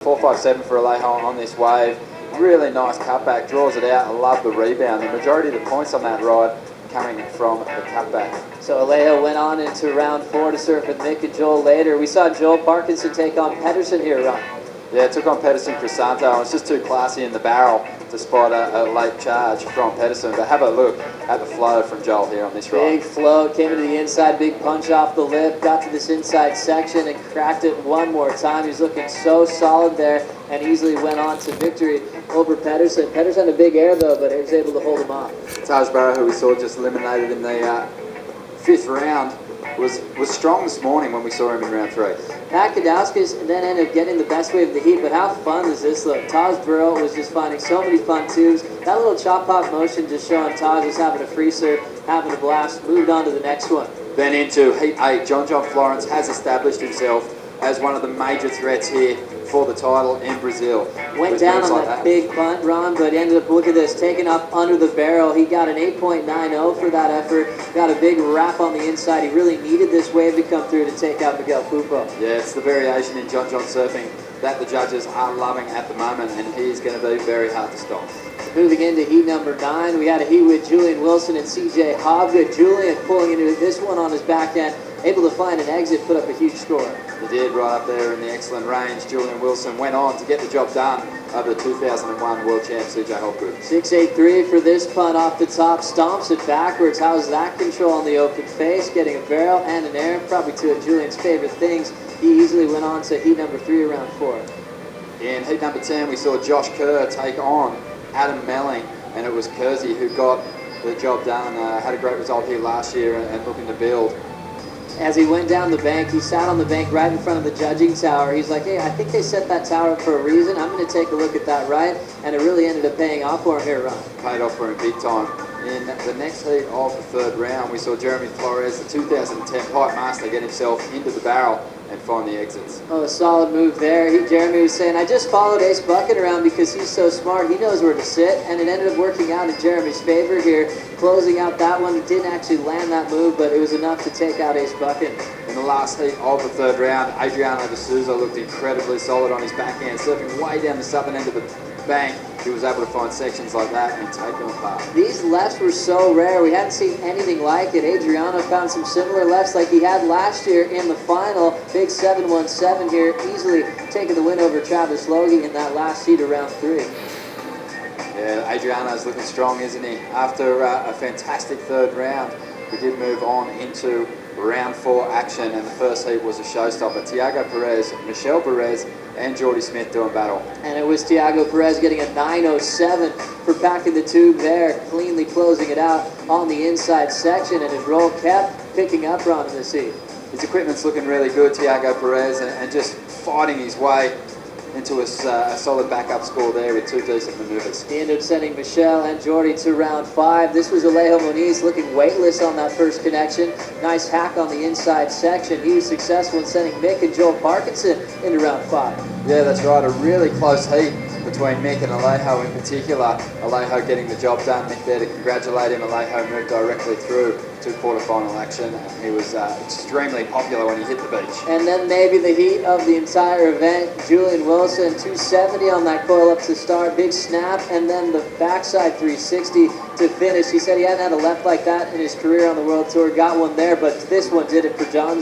4.57 for Alejo on this wave. Really nice cutback, draws it out. I love the rebound. The majority of the points on that ride coming from the cutback. So Alejo went on into round 4 to surf with Mick and Joel later. We saw Joel Parkinson take on Pedersen here, Ron. Yeah, took on Pedersen Crisanto, and it's just too classy in the barrel to spot a late charge from Pedersen. But have a look at the flow from Joel here on this ride. Big float, came into the inside, big punch off the lip, got to this inside section and cracked it one more time. He was looking so solid there and easily went on to victory over Pedersen. Pedersen had a big air though, but he was able to hold him off. Taj Barrow, who we saw just eliminated in the 5th round, was strong this morning when we saw him in round 3. Pat Kadauskas then ended up getting the best wave of the heat, but how fun does this look? Taj Burrow was just finding so many fun tubes. That little chop pop motion just showing Taj was having a free surf, having a blast, moved on to the next one. Then into Heat 8, John Florence has established himself as one of the major threats here for the title in Brazil. Went down on that big punt, Ron, but ended up, look at this, taking up under the barrel. He got an 8.90 for that effort. Got a big wrap on the inside. He really needed this wave to come through to take out Miguel Pupo. Yeah, it's the variation in John surfing that the judges are loving at the moment, and he's going to be very hard to stop. Moving into heat number 9, we had a heat with Julian Wilson and CJ Hobgood. Julian pulling into this one on his back end, able to find an exit, put up a huge score. He did, right up there in the excellent range. Julian Wilson went on to get the job done over the 2001 World Champ CJ Hobgood. 6.83 for this punt off the top, stomps it backwards. How's that control on the open face? Getting a barrel and an air, probably two of Julian's favorite things. He easily went on to heat number 3 around 4. In heat number 10, we saw Josh Kerr take on Adam Melling, and it was Kersey who got the job done. Had a great result here last year and looking to build. As he went down the bank, he sat on the bank right in front of the judging tower. He's like, hey, I think they set that tower up for a reason. I'm going to take a look at that right. And it really ended up paying off for him here, Ron. Paid off for him big time. In the next heat of the 3rd round, we saw Jeremy Flores, the 2010 pipe master, get himself into the barrel and find the exits. Oh, a solid move there. Jeremy was saying, I just followed Ace Bucket around because he's so smart. He knows where to sit, and it ended up working out in Jeremy's favor here, closing out that one. He didn't actually land that move, but it was enough to take out Ace Bucket. In the last heat of the 3rd round, Adriano de Souza looked incredibly solid on his backhand, surfing way down the southern end of the bank. He was able to find sections like that and take them apart. These lefts were so rare. We hadn't seen anything like it. Adriano found some similar lefts like he had last year in the final. Big 7-1-7 here, easily taking the win over Travis Logie in that last heat of round 3. Yeah, Adriano's looking strong, isn't he? After a fantastic 3rd round, we did move on into round 4 action, and the first heat was a showstopper. Tiago Perez, Michel Perez, and Jordy Smith doing battle. And it was Tiago Perez getting a 9.07 for packing the tube there, cleanly closing it out on the inside section, and his roll kept picking up Ron in the heat. His equipment's looking really good, Tiago Perez, and just fighting his way into a solid backup score there with 2 decent maneuvers. He ended up sending Michelle and Jordy to round 5. This was Alejo Moniz looking weightless on that first connection. Nice hack on the inside section. He was successful in sending Mick and Joel Parkinson into round 5. Yeah, that's right. A really close heat between Mick and Alejo in particular. Alejo getting the job done. Mick there to congratulate him. Alejo moved directly through to quarterfinal action. He was extremely popular when he hit the beach. And then maybe the heat of the entire event. Julian Wilson, 270 on that coil up to start. Big snap, and then the backside 360 to finish. He said he hadn't had a left like that in his career on the World Tour. Got one there, but this one did it for John,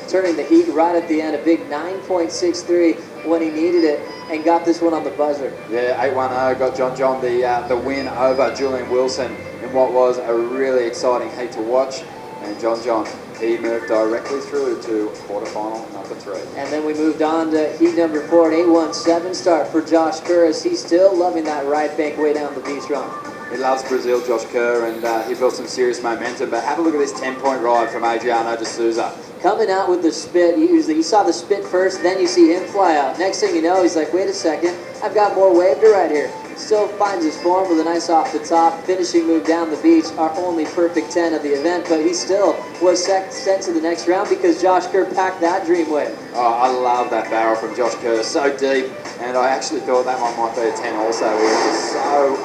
turning the heat right at the end. A big 9.63 when he needed it, and got this one on the buzzer. Yeah, 8-1-0 got John the win over Julian Wilson in what was a really exciting heat to watch. And John, he moved directly through to quarterfinal number 3. And then we moved on to heat number 4, an 8.17 start for Josh Kerr, as he's still loving that right bank way down the beach run. He loves Brazil, Josh Kerr, and he built some serious momentum. But have a look at this 10-point ride from Adriano de Souza. Coming out with the spit, you saw the spit first, then you see him fly out. Next thing you know, he's like, wait a second, I've got more wave to ride here. Still finds his form with a nice off the top, finishing move down the beach, our only perfect 10 of the event, but he still was sent to the next round because Josh Kerr packed that dream wave. Oh, I love that barrel from Josh Kerr, so deep, and I actually thought that one might be a 10 also. It was so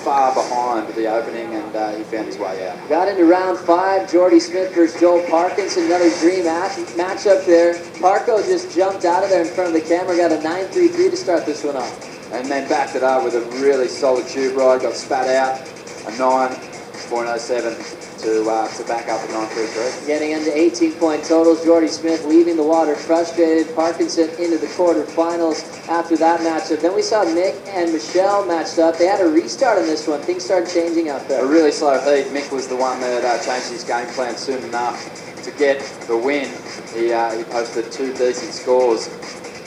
far behind the opening, and he found his way out. Got into round 5, Jordy Smith versus Joel Parkinson, another dream matchup there. Parko just jumped out of there in front of the camera, got a 9.33 to start this one off. And then backed it up with a really solid tube ride, got spat out, a 9.07 to back up a 9.33. Getting into 18-point totals, Jordy Smith leaving the water frustrated. Parkinson into the quarterfinals after that matchup. Then we saw Mick and Michelle matched up. They had a restart on this one. Things started changing out there. A really slow heat. Mick was the one that changed his game plan soon enough to get the win. He posted 2 decent scores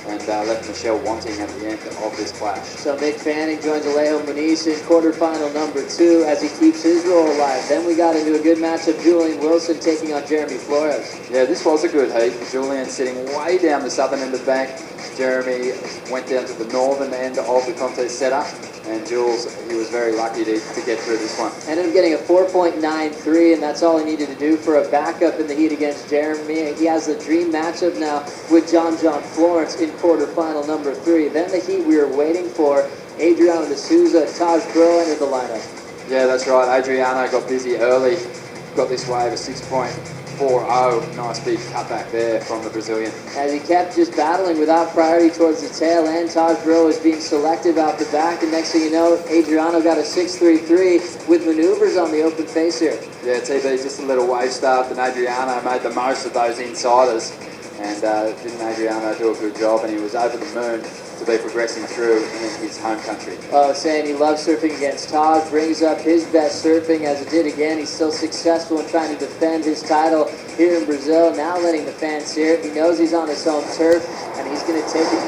and left Michelle wanting at the end of this clash. So Mick Fanning joins Alejo Muniz in quarterfinal number 2 as he keeps his role alive. Then we got into a good matchup, Julian Wilson taking on Jeremy Flores. Yeah, this was a good heat. Julian sitting way down the southern end of the bank. Jeremy went down to the northern end of the contest setup. And Jules, he was very lucky to get through this one. Ended up getting a 4.93, and that's all he needed to do for a backup in the heat against Jeremy. He has the dream matchup now with John Florence in quarterfinal number 3. Then the heat we were waiting for, Adriano D'Souza, Taj Bro entered the lineup. Yeah, that's right. Adriano got busy early. Got this wave, a 6.40. Nice big cutback there from the Brazilian. As he kept just battling without priority towards the tail end, Taj Bro was being selective out the back, and next thing you know, Adriano got a 6.33 with maneuvers on the open face here. Yeah, TB just a little wave start, and Adriano made the most of those insiders. And didn't Adriano do a good job, and he was over the moon to be progressing through in his home country. Saying he loves surfing against Taj, brings up his best surfing as it did again. He's still successful in trying to defend his title here in Brazil, now letting the fans hear it. He knows he's on his home turf, and he's going to take advantage.